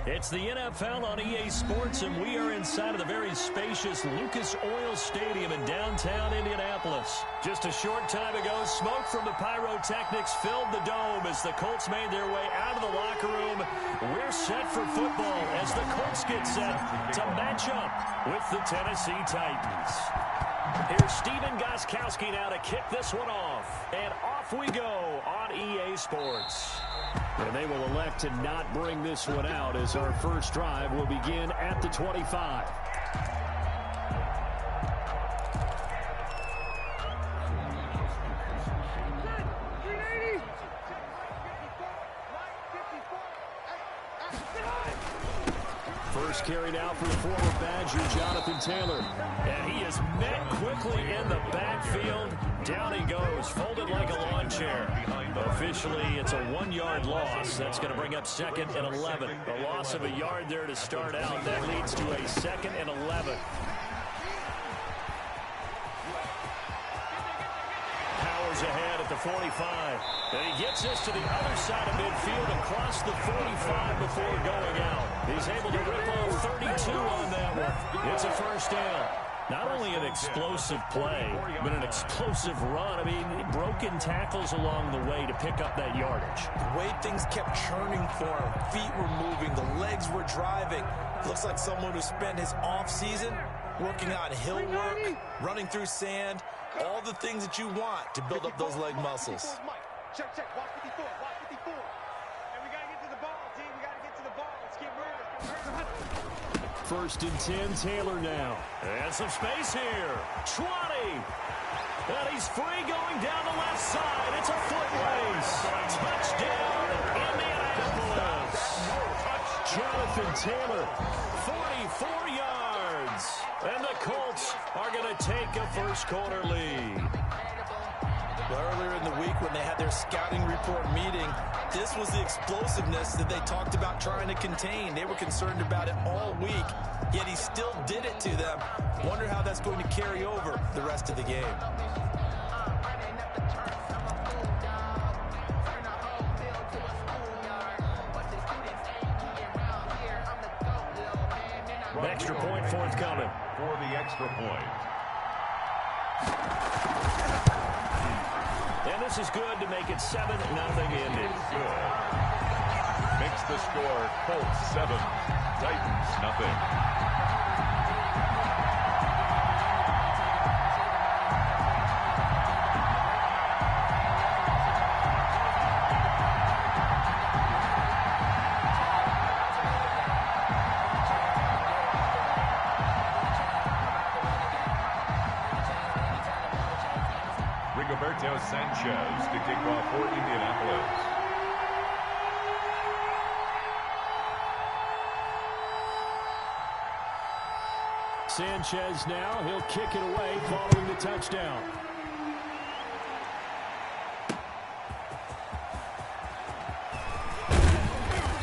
It's the NFL on EA Sports, and we are inside of the very spacious Lucas Oil Stadium in downtown Indianapolis. Just a short time ago, smoke from the pyrotechnics filled the dome as the Colts made their way out of the locker room. We're set for football as the Colts get set to match up with the Tennessee Titans. Here's Stephen Gostkowski now to kick this one off. And off we go on EA Sports. And they will elect to not bring this one out as our first drive will begin at the 25. First carry now for former Badger Jonathan Taylor. And he is met quickly in the backfield. Down he goes, folded like a lawn chair. Officially, it's a 1-yard loss. That's going to bring up 2nd and 11. A loss of a yard there to start out. That leads to a 2nd and 11. Powers ahead at the 45. And he gets this to the other side of midfield across the 45 before going out. He's able to rip off 32 on that one. It's a first down. Not only an explosive play, but an explosive run. I mean, broken tackles along the way to pick up that yardage. The way things kept churning for him. Feet were moving. The legs were driving. Looks like someone who spent his offseason working on hill work, running through sand, all the things that you want to build up those leg muscles. Check. Watch 54. Watch 54. And we got to get to the ball, team. We got to get to the ball. Let's get moving. First and 10, Taylor now. And some space here. 20. And he's free going down the left side. It's a foot race. Touchdown, Indianapolis. Jonathan Taylor, 44 yards. And the Colts are going to take a first-quarter lead. Earlier in the week when they had their scouting report meeting, this was the explosiveness that they talked about trying to contain. They were concerned about it all week, yet he still did it to them. Wonder how that's going to carry over the rest of the game. Extra point forthcoming. For the extra point. And this is good to make it 7-0 Indy. Good. Makes the score Colts 7, Titans nothing. Sanchez to kick off for Indianapolis. Sanchez now, he'll kick it away following the touchdown.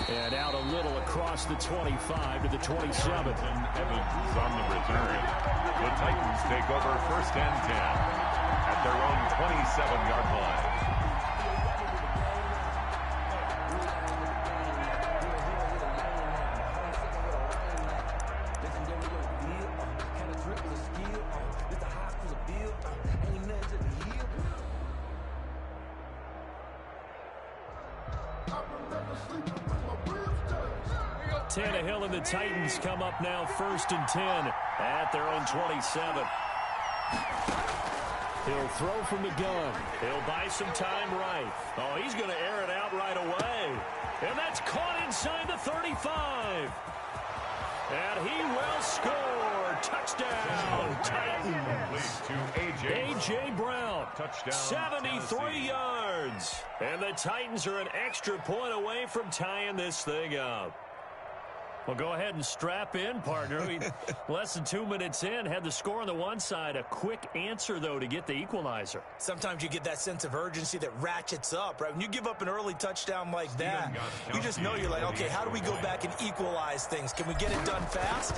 And out a little across the 25 to the 27. Evans is on the return. The Titans take over 1st and 10. At their own 27-yard line. Tannehill and the Titans come up now 1st and 10 at their own 27. He'll throw from the gun. He'll buy some time right. Oh, he's going to air it out right away. And that's caught inside the 35. And he will score. Touchdown, Titans. To A.J. Brown. Touchdown, 73 Tennessee. yards. And the Titans are an extra point away from tying this thing up. Well, go ahead and strap in, partner. Less than 2 minutes in, had the score on the one side. A quick answer, though, to get the equalizer. Sometimes you get that sense of urgency that ratchets up, right? When you give up an early touchdown like that, you just know you're like, okay, how do we go back and equalize things? Can we get it done fast?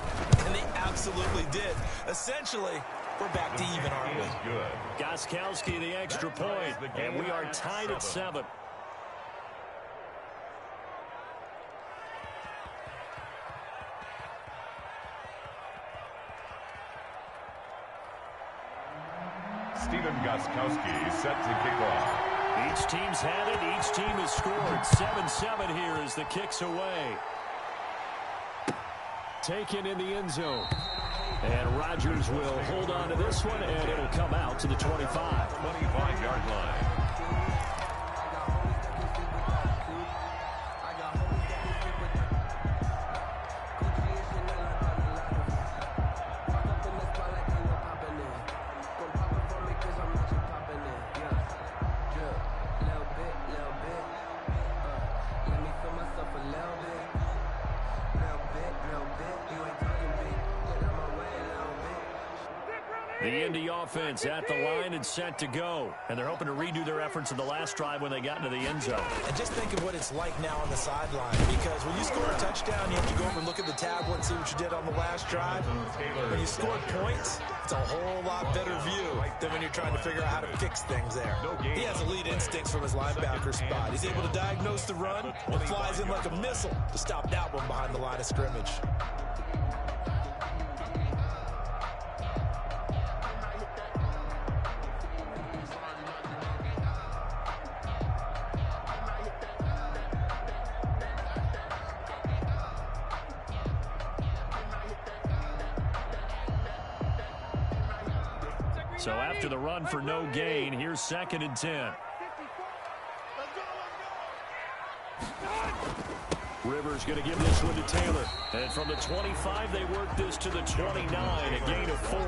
And they absolutely did. Essentially, we're back to even, aren't we? Good. Gostkowski, the extra point, and we are tied at 7. Steven Gostkowski set to kick off. Each team's had it. Each team has scored. 7-7 here as the kick's away. Taken in the end zone. And Rodgers will hold on to this one, and it'll come out to the 25. 25-yard line. The Indy offense at the line and set to go. And they're hoping to redo their efforts in the last drive when they got into the end zone. And just think of what it's like now on the sideline, because when you score a touchdown, you have to go over and look at the tablet and see what you did on the last drive. When you score points, it's a whole lot better view than when you're trying to figure out how to fix things there. He has elite instincts from his linebacker spot. He's able to diagnose the run and flies in like a missile to stop that one behind the line of scrimmage. So after the run for no gain, here's 2nd and 10. Rivers going to give this one to Taylor. And from the 25, they work this to the 29, a gain of 4.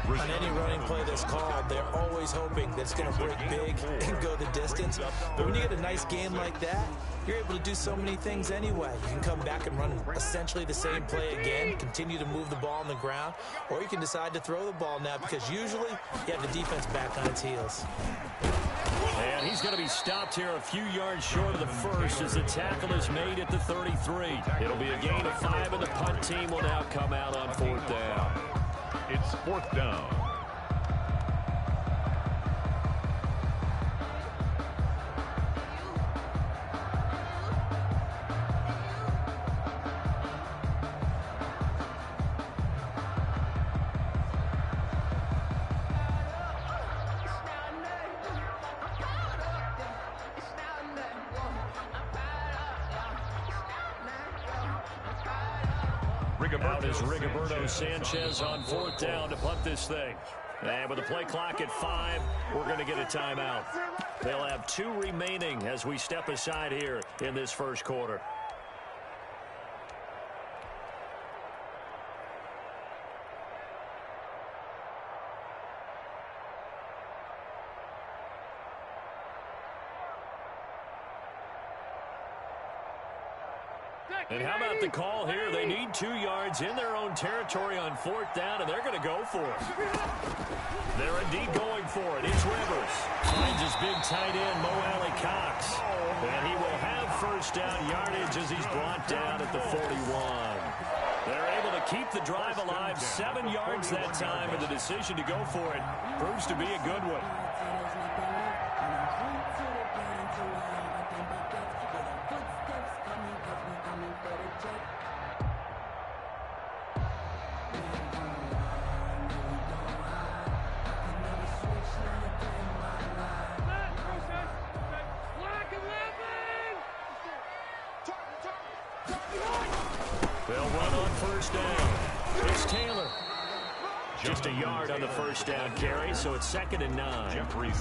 On any running play that's called, they're always hoping that it's going to break big and go the distance. But when you get a nice game like that, you're able to do so many things anyway. You can come back and run essentially the same play again, continue to move the ball on the ground, or you can decide to throw the ball now because usually you have the defense back on its heels. And he's going to be stopped here a few yards short of the first as the tackle is made at the 33. It'll be a gain of 5, and the punt team will now come out on 4th down. It's 4th down. Out is Rigoberto Sanchez on 4th down to punt this thing. And with the play clock at 5, we're going to get a timeout. They'll have 2 remaining as we step aside here in this first quarter. And how about the call here? They need 2 yards in their own territory on 4th down, and they're going to go for it. They're indeed going for it. It's Rivers. Finds his big tight end, Mo Alley Cox. And he will have first down yardage as he's brought down at the 41. They're able to keep the drive alive, 7 yards that time, and the decision to go for it proves to be a good one. They'll run on first down. It's Taylor. Just a yard on the first down carry, so it's 2nd and 9.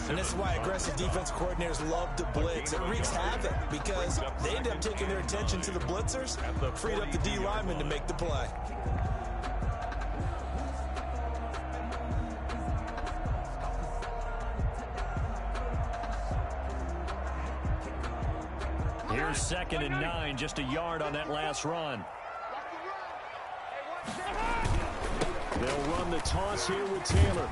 And this is why aggressive defense coordinators love to blitz. It wreaks havoc because they end up taking their attention to the blitzers, freed up the D lineman to make the play. Here's 2nd and 9, just a yard on that last run. They'll run the toss here with Taylor.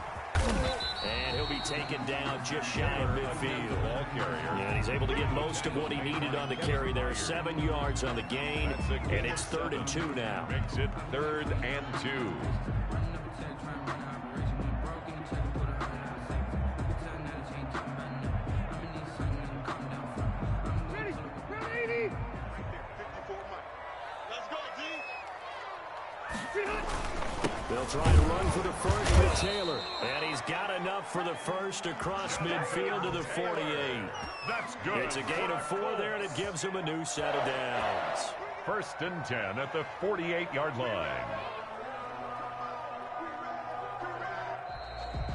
And he'll be taken down just shy of midfield. Ball carrier. And he's able to get most of what he needed on the carry there. 7 yards on the gain, and it's 3rd and 2 now. Makes it 3rd and 2. They'll They'll try to run for the first with Taylor. And he's got enough for the first across midfield to the 48. That's good. It's a gain of 4 there, and it gives him a new set of downs. 1st and 10 at the 48-yard line.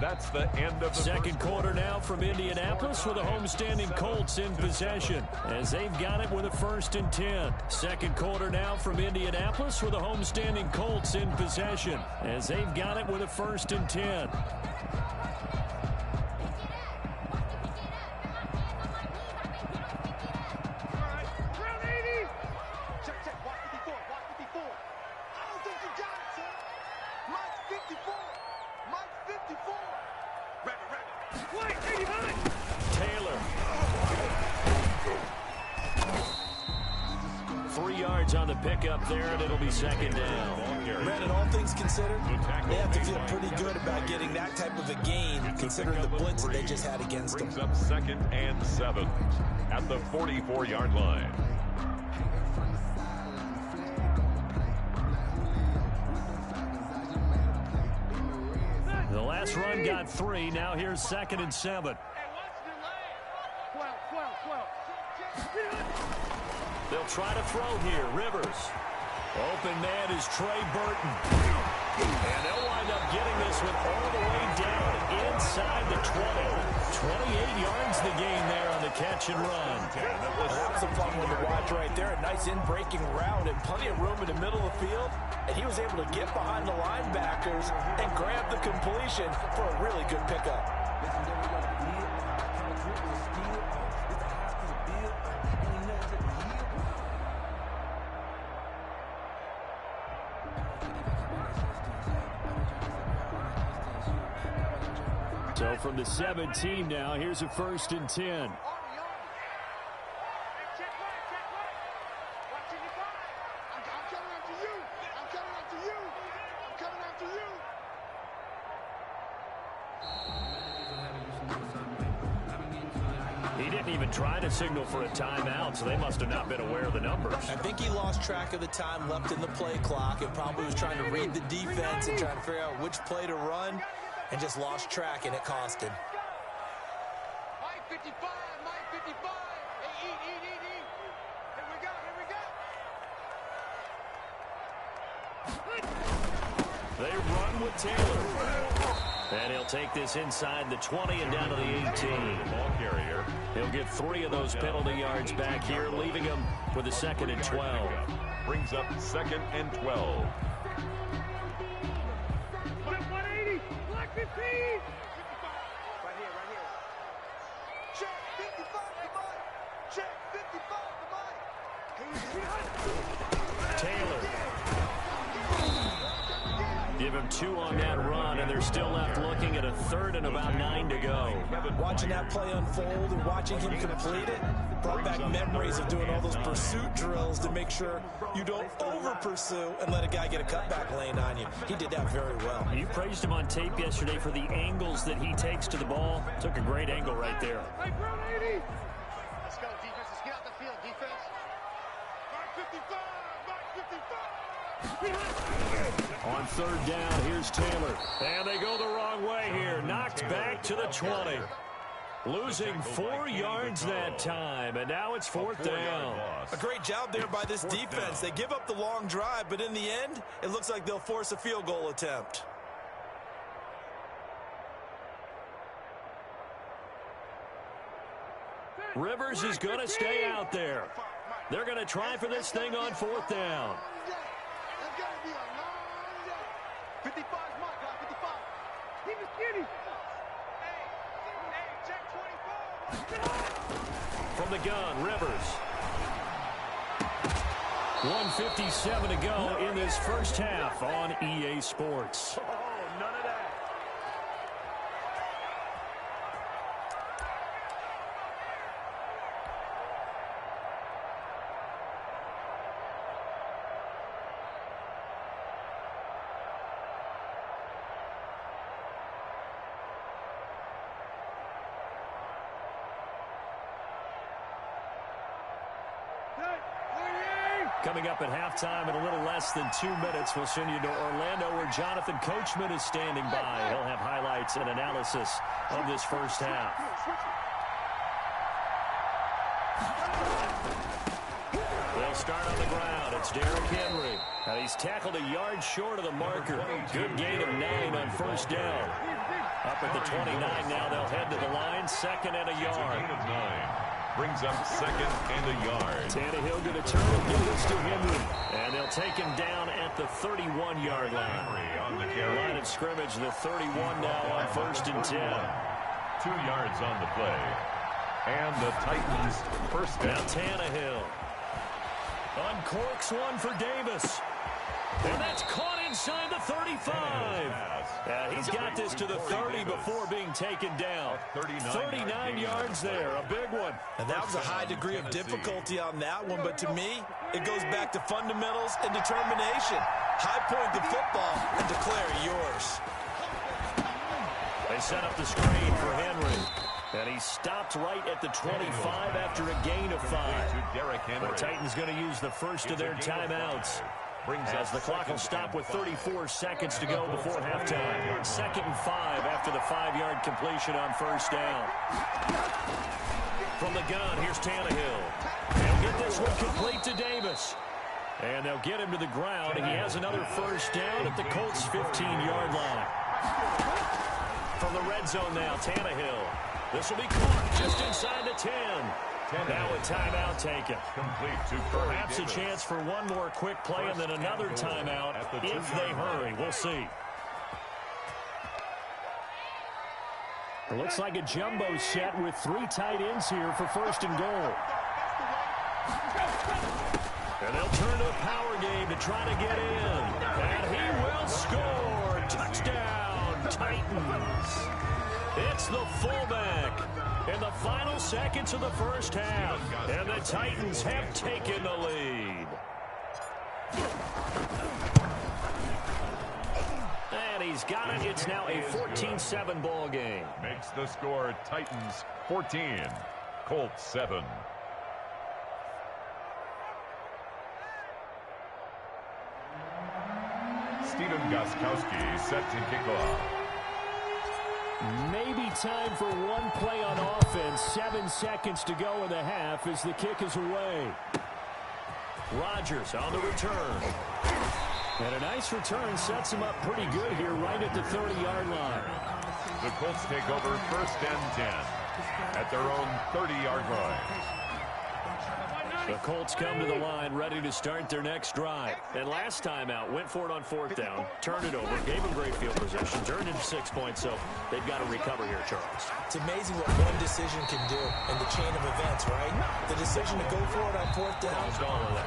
That's the end of the second quarter now from Indianapolis with the homestanding Colts in possession as they've got it with a 1st and 10. Second quarter now from Indianapolis with the homestanding Colts in possession as they've got it with a 1st and 10. Taylor. 3 yards on the pickup there, and it'll be 2nd down. Brandon, all things considered, they have to feel pretty good about getting that type of a gain, considering the blitz that they just had against them. Brings up 2nd and 7 at the 44-yard line. The last run got 3. Now here's 2nd and 7. They'll try to throw here. Rivers. Open man is Trey Burton. And they'll wind up getting this one all the way down inside the 20. 28 yards the gain there on the catch and run. That was a fun one to watch right there. A nice in-breaking route and plenty of room in the middle of the field. And he was able to get behind the linebackers and grab the completion for a really good pickup. So from the 17 now, here's a 1st and 10. He didn't even try to signal for a timeout, so they must have not been aware of the numbers. I think he lost track of the time left in the play clock and probably was trying to read the defense and trying to figure out which play to run and just lost track, and it cost him. Mike 55, Mike 55. Hey, eat. Here we go. They run with Taylor. And he'll take this inside the 20 and down to the 18. Ball carrier. He'll get 3 of those penalty yards back here, leaving him with a 2nd and 12. Brings up 2nd and 12. 180, black 15. 55. Right here. Check 55 to Mike. Check 55 to Mike. Taylor. Give him 2 on that run, and they're still left looking at a 3rd and about 9 to go. Watching that play unfold and watching him complete it brought back memories of doing all those pursuit drills to make sure you don't over-pursue and let a guy get a cutback lane on you. He did that very well. You praised him on tape yesterday for the angles that he takes to the ball. Took a great angle right there. Hey, Brown 80. Let's go, defense. Let's get out the field, defense. Mike 55, Mike 55. On 3rd down, here's Taylor. And they go the wrong way here. Knocked back to the 20. Losing 4 yards that time, and now it's 4th down. A great job there by this defense. They give up the long drive, but in the end, it looks like they'll force a field goal attempt. Rivers is going to stay out there. They're going to try for this thing on 4th down. That's got to be a long day. 55 is Mike, guys, 55. Keep it skinny. Hey, check 24. From the gun, Rivers. 1:57 to go in this first half on EA Sports. Oh, none of that. Coming up at halftime in a little less than 2 minutes, we'll send you to Orlando where Jonathan Coachman is standing by. He'll have highlights and analysis of this first half. They'll start on the ground. It's Derrick Henry. And he's tackled a yard short of the marker. Good gain of 9 on first down. Up at the 29 now, they'll head to the line. 2nd and a yard. Gain of 9. Brings up 2nd and a yard. Tannehill going to turn and give this to Henry. And they'll take him down at the 31-yard line. On the carry. Line of scrimmage, the 31 now on 1st and 10. 2 yards on the play. And the Titans first down. Now Tannehill uncorks one for Davis. And that's caught inside the 35. And he's got this to the 30 before being taken down. 39 yards there, a big one. And that was a high degree of difficulty on that one, but to me, it goes back to fundamentals and determination. High point the football and declare it yours. They set up the screen for Henry. And he stopped right at the 25 after a gain of 5. The Titans going to use the first of their timeouts, as the clock will stop with 34 seconds to go before halftime. 2nd and 5 after the 5-yard completion on first down. From the gun, here's Tannehill. He'll get this one complete to Davis. And they'll get him to the ground. And he has another first down at the Colts' 15-yard line. From the red zone now, Tannehill. This will be caught just inside the 10. Now a timeout taken. Complete to Perhaps a chance for one more quick play and then another timeout if they hurry. We'll see. It looks like a jumbo set with 3 tight ends here for 1st and goal. And they'll turn to a power game to try to get in. And he will score. Touchdown, Titans. It's the fullback in the final seconds of the first half. And the Titans have taken the lead. And he's got it. It's now a 14-7 ball game. Makes the score Titans 14, Colts 7. Steven Gostkowski set to kick off. Maybe time for one play on offense. 7 seconds to go in the half as the kick is away. Rodgers on the return. And a nice return sets him up pretty good here right at the 30-yard line. The Colts take over 1st and 10 at their own 30-yard line. The Colts come to the line ready to start their next drive. And last time out, went for it on 4th down, turned it over, gave them great field position, turned into 6 points, so they've got to recover here, Charles. It's amazing what one decision can do in the chain of events, right? The decision to go for it on 4th down,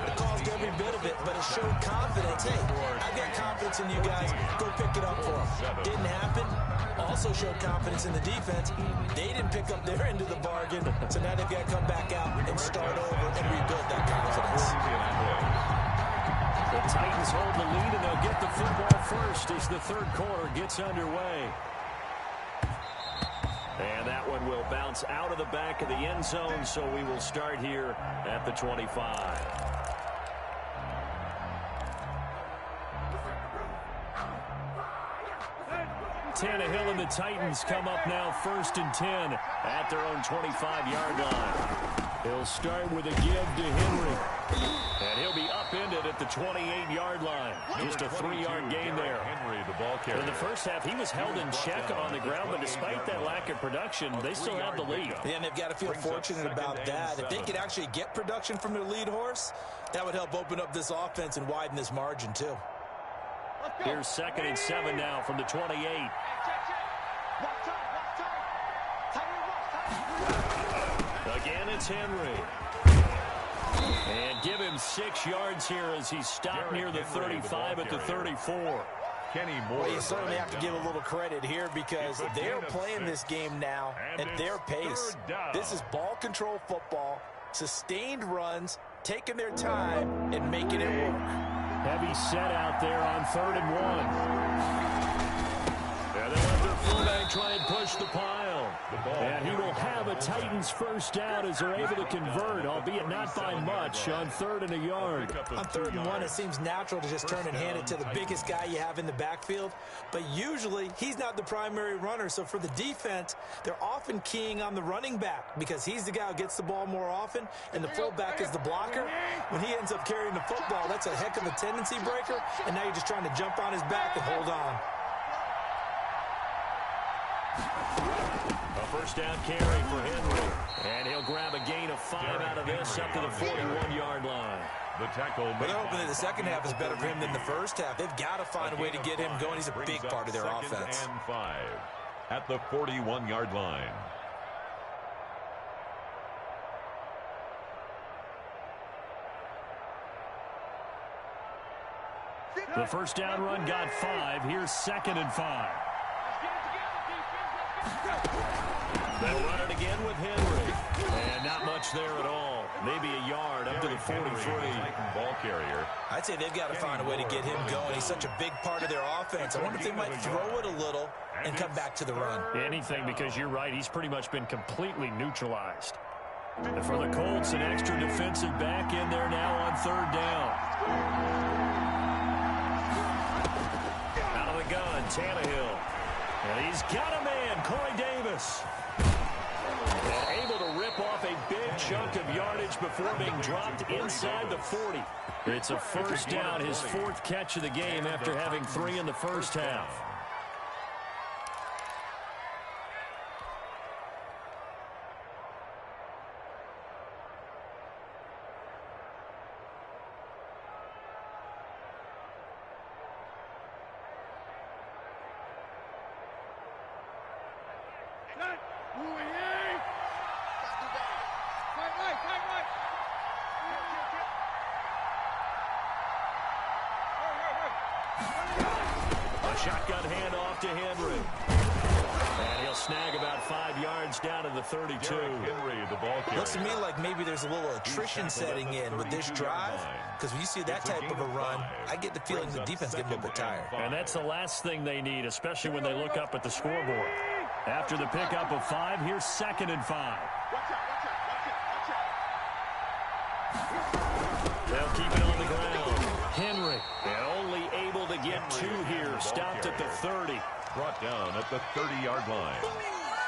it caused every bit of it, but it showed confidence. Hey, I've got confidence in you guys. Go pick it up for them. Didn't happen. Also showed confidence in the defense. They didn't pick up their end of the bargain, so now they've got to come back out and start over and rebuild that confidence. The Titans hold the lead, and they'll get the football first as the 3rd quarter gets underway. And that one will bounce out of the back of the end zone, so we will start here at the 25. Tannehill and the Titans come up now 1st and 10 at their own 25-yard line. He'll start with a give to Henry. And he'll be upended at the 28-yard line. Just a 3-yard gain there. Henry, the ball carrier. In the first half, he was held in check on the ground, but despite that lack of production, they still have the lead. Yeah, and they've got to feel fortunate about that. If they could actually get production from their lead horse, that would help open up this offense and widen this margin, too. Here's 2nd and 7 now from the 28. Again, it's Henry. And give him 6 yards here as he stopped near the 35 at the 34. Kenny Moore. Well, you certainly have to give a little credit here because they're playing this game now at their pace. This is ball control football, sustained runs, taking their time, and making it work. Heavy set out there on 3rd and 1. And they'll let their fullback try and push the pile. And he will have a Titans first down as they're able to convert, albeit not by much, on 3rd and a yard. On 3rd and 1, it seems natural to just turn and hand it to the biggest guy you have in the backfield. But usually, he's not the primary runner. So for the defense, they're often keying on the running back because he's the guy who gets the ball more often, and the fullback is the blocker. When he ends up carrying the football, that's a heck of a tendency breaker, and now you're just trying to jump on his back and hold on. A first down carry for Henry. And he'll grab a gain of 5 out of this up to the 41-yard line. The tackle. But they're hoping that the second half is better for him than the first half. They've got to find a way to get him going. He's a big part of their offense. And 5 at the 41-yard line. The first down run got 5. Here's 2nd and 5. They'll run it again with Henry. And not much there at all. Maybe a yard up to the 43. Ball carrier. I'd say they've got to find a way to get him going. He's such a big part of their offense. I wonder if they might throw it a little and come back to the run. Anything, because you're right. He's pretty much been completely neutralized. And for the Colts, an extra defensive back in there now on 3rd down. Out of the gun, Tannehill. And he's got a man, Corey Davis. And able to rip off a big chunk of yardage before being dropped inside the 40. It's a first down, his 4th catch of the game after having 3 in the first half. Shotgun handoff to Henry. And he'll snag about 5 yards down to the 32. Henry, the ball carrier. Looks to me like maybe there's a little attrition setting in with this drive, because when you see that type of a run, I get the feeling the defense is getting a little bit tired. And that's the last thing they need, especially when they look up at the scoreboard. After the pickup of 5, here's 2nd and 5. They'll keep it on the ground. Henry, and only able to get 2 here. Stopped at the 30. Brought down at the 30-yard line.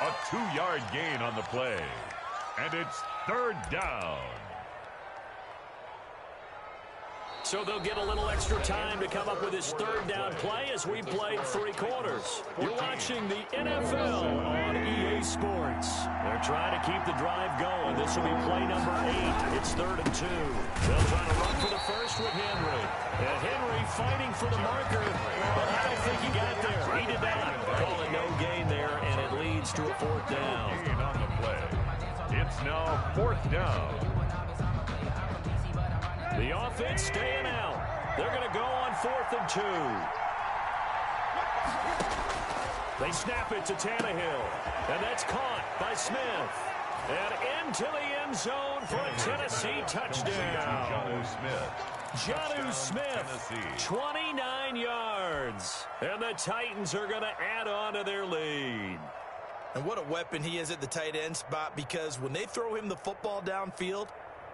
A 2-yard gain on the play. And it's 3rd down. So they'll get a little extra time to come up with his 3rd down play as we played 3 quarters. You're watching the NFL on EA Sports. They're trying to keep the drive going. This will be play number 8. It's 3rd and 2. They'll try to run for the first with Henry. And Henry fighting for the marker, but I don't think he got there. He did not. Call it no gain there, and it leads to a 4th down. Gain on the play. It's now 4th down. The offense staying out. They're going to go on 4th and 2. They snap it to Tannehill. And that's caught by Smith. And into the end zone for a Tennessee touchdown. Jonnu Smith, 29 yards. And the Titans are going to add on to their lead. And what a weapon he is at the tight end spot, because when they throw him the football downfield,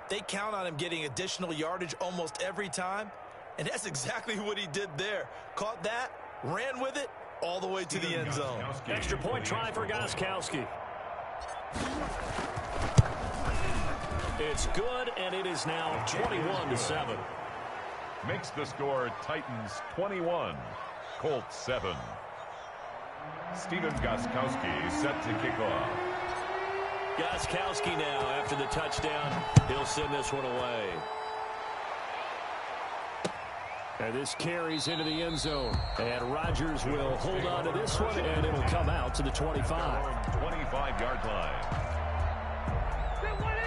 they count on him getting additional yardage almost every time. And that's exactly what he did there. Caught that, ran with it, all the way to the end zone. Extra point try for Gostkowski. It's good, and it is now 21-7. Makes the score Titans 21, Colts 7. Stephen Gostkowski set to kick off. Gostkowski now, after the touchdown, he'll send this one away. And this carries into the end zone. And Rodgers will hold on to this one, and it'll come out to the 25. 25-yard line.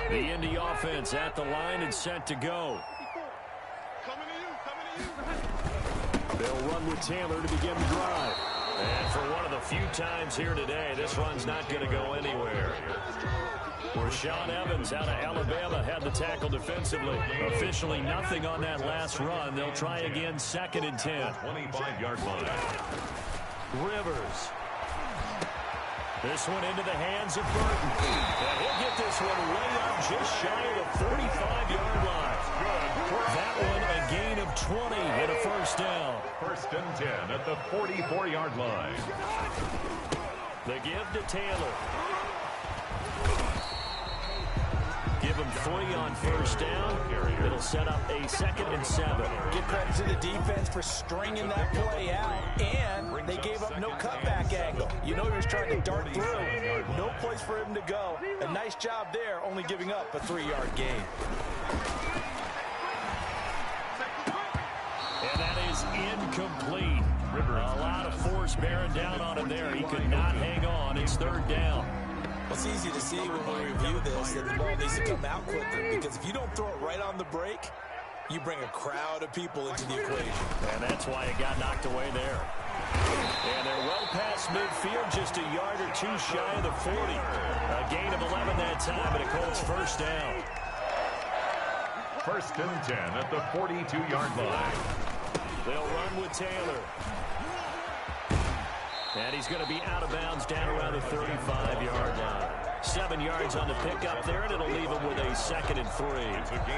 The Indy offense at the line and set to go. They'll run with Taylor to begin the drive. And for one of the few times here today, this run's not going to go anywhere. Rashaan Evans out of Alabama had the tackle defensively. Officially nothing on that last run. They'll try again, 2nd and 10. 25-yard line. Rivers. This one into the hands of Burton. And he'll get this one way up just shy of the 45-yard line. That one a gain of 20 and a first down. First and 10 at the 44-yard line. The give to Taylor. Give him 3 on first down. It'll set up a 2nd and 7. Give credit to the defense for stringing that play out, and they gave up no cutback angle. You know he was trying to dart through. No place for him to go. A nice job there, only giving up a 3-yard gain. And that is incomplete. A lot of force bearing down on him there. He could not hang on. It's 3rd down. It's easy to see when we review this that the ball needs to come out quicker, because if you don't throw it right on the break, you bring a crowd of people into the equation. And that's why it got knocked away there. And they're well past midfield, just a yard or 2 shy of the 40. A gain of 11 that time, and it calls first down. First and 10 at the 42-yard line. They'll run with Taylor. And he's going to be out of bounds down around the 35-yard line. 7 yards on the pickup there, and it'll leave him with a 2nd and 3.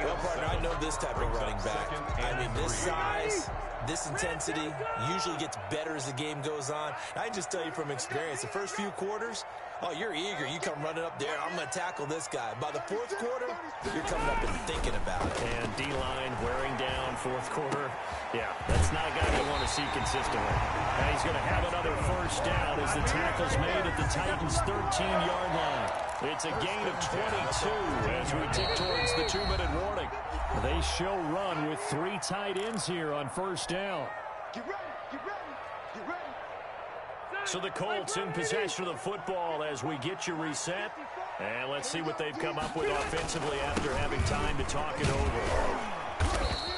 Well, partner, I know this type of running back. I mean, this size, this intensity usually gets better as the game goes on. I can just tell you from experience, the first few quarters, oh, you're eager. You come running up there. I'm going to tackle this guy. By the 4th quarter, you're coming up and thinking about it. And D-line wearing down 4th quarter. Yeah, that's not a guy you want to see consistently. And he's going to have another first down as the tackle's made at the Titans' 13-yard line. It's a gain of 22 as we tick towards the 2-minute warning. They show run with 3 tight ends here on first down. Get ready, get ready, get ready. So the Colts in possession of the football as we get you reset. And let's see what they've come up with offensively after having time to talk it over.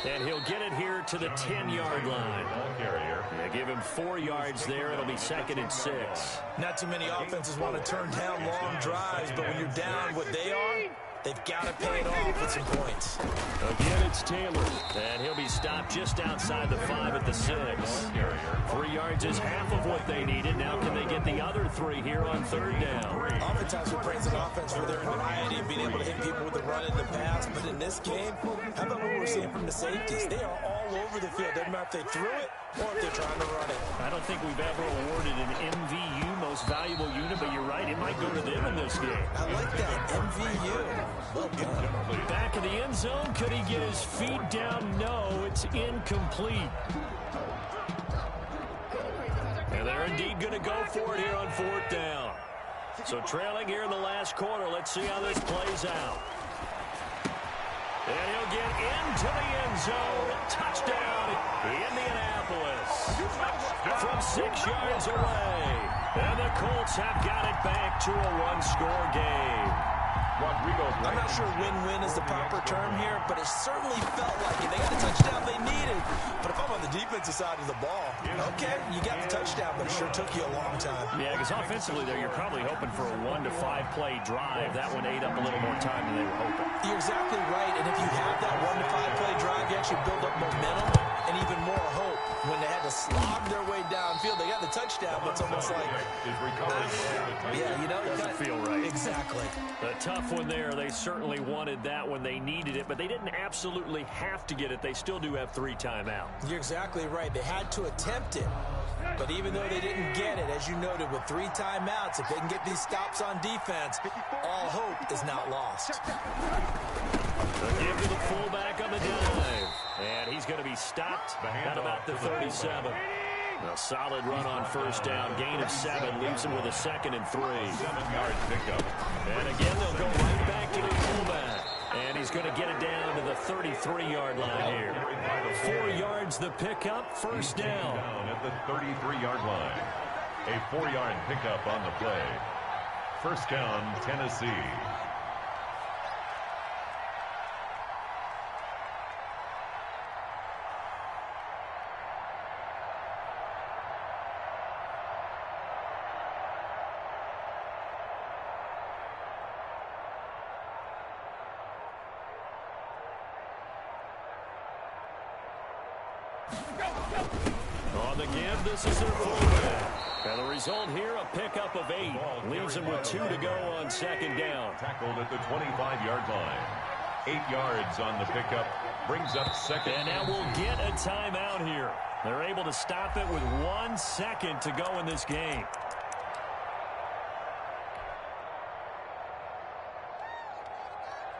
And he'll get it here to the 10-yard line. Yeah, give him 4 yards there. It'll be 2nd and 6. Not too many offenses want to turn down long drives, but when you're down what they are, they've got to pay it off with some points. Again, it's Taylor. And he'll be stopped just outside the 5 at the 6. 3 yards is half of what they needed. Now can they get the other 3 here on 3rd down? Oftentimes we're praising offense for their variety and being able to hit people with the run in the pass. But in this game, how about what we're seeing from the safeties? They are all over the field. Doesn't matter if they threw it or if they're trying to run it. I don't think we've ever awarded an MVU, most valuable unit, but you're right, it might go to them in this game. I like that, MVU. Well done. Back of the end zone, could he get his feet down? No, it's incomplete. And they're indeed going to go for it here on 4th down. So trailing here in the last quarter, let's see how this plays out. And he'll get into the end zone. Touchdown, Indianapolis. From 6 yards away. And the Colts have got it back to a 1-score game. I'm not sure win-win is the proper term here, but it certainly felt like it. They got the touchdown they needed. But if I'm on the defensive side of the ball, okay, you got the touchdown, but it sure took you a long time. Yeah, because offensively there, you're probably hoping for a 1 to 5 play drive. That one ate up a little more time than they were hoping. You're exactly right, and if you have that 1 to 5 play drive, you actually build up momentum and even more hope. When they had to slog their way downfield, they got the touchdown, but it's almost like, yeah, you know, doesn't feel right. Exactly. A tough one there. They certainly wanted that when they needed it, but they didn't absolutely have to get it. They still do have 3 timeouts. You're exactly right. They had to attempt it. But even though they didn't get it, as you noted, with 3 timeouts, if they can get these stops on defense, all hope is not lost. The give to the fullback on the dive. And he's going to be stopped at about the 37. A solid run on first down. Gain of 7 leaves him with a 2nd and 3. 7-yard pickup. And again, they'll go right back to the fullback. And he's going to get it down to the 33-yard line here. 4 yards the pickup, first down. At the 33-yard line. A 4-yard pickup on the play. First down, Tennessee. On the give, this is their fullback. And the result here, a pickup of 8. Leaves him with 2 to go on second down. Tackled at the 25-yard line. 8 yards on the pickup. Brings up second. And now we'll get a timeout here. They're able to stop it with 1 second to go in this game.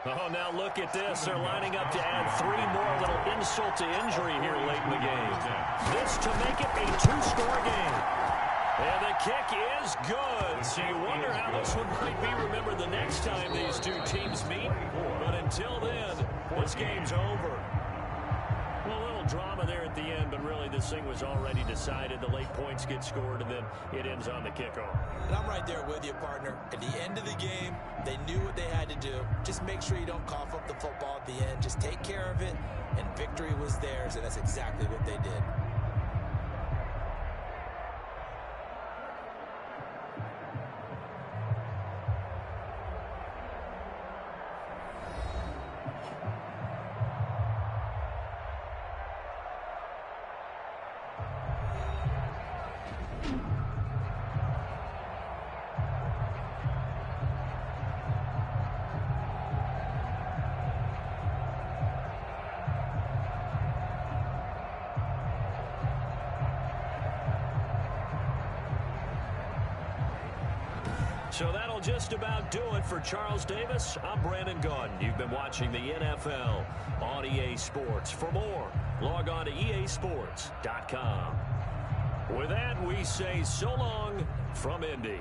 Oh, now look at this. They're lining up to add 3 more. Little insult to injury here late in the game. This to make it a 2-score game. And the kick is good. So you wonder how this one might be remembered the next time these two teams meet. But until then, this game's over. Well, a little drama there at the end, but really this thing was already decided. The late points get scored, and then it ends on the kickoff. And I'm right there with you, partner. At the end of the game, they knew what they had to do. Just make sure you don't cough up the football at the end. Just take care of it, and victory was theirs, and that's exactly what they did. So that'll just about do it for Charles Davis. I'm Brandon Gaudin. You've been watching the NFL on EA Sports. For more, log on to easports.com. With that, we say so long from Indy.